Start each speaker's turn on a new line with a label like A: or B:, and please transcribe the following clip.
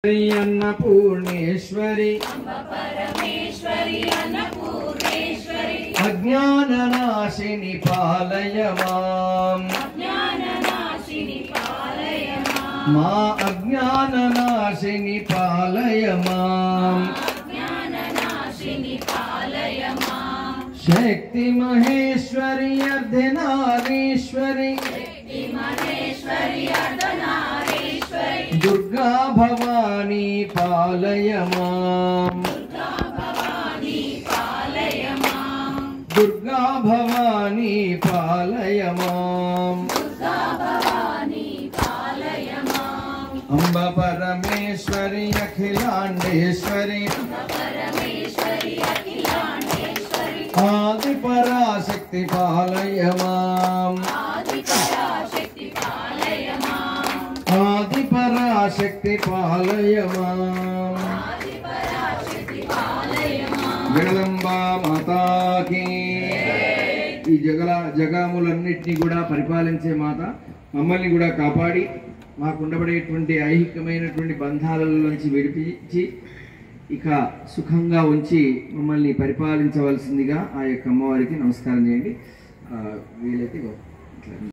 A: अन्नपूर्णेश्वरी अज्ञाननाशिनि पालय माम् मा अज्ञाननाशिनि पालय माम् शक्ति महेश्वरी अर्धनारीश्वरी दुर्गा भवानी पालय माम् दुर्गा भवानी पालय माम् अम्ब परमेश्वरी अखिलांडेश्वरी आदि पराशक्ति पालय माम् आदि पराशक्ति पालय माम् जगदंबा माता की ఈ జగములన్నిటిని కూడా పరిపాలించే మాత మమ్మల్ని కూడా కాపాడి మాకు ఉండబడేటువంటి ఐహికమైనటువంటి బంధాలలోంచి విడిపించి ఇక సుఖంగా ఉంచి మమ్మల్ని పరిపాలించవలసిందిగా ఆ యొక్క అమ్మవారికి నమస్కారం చేయండి వీలైతే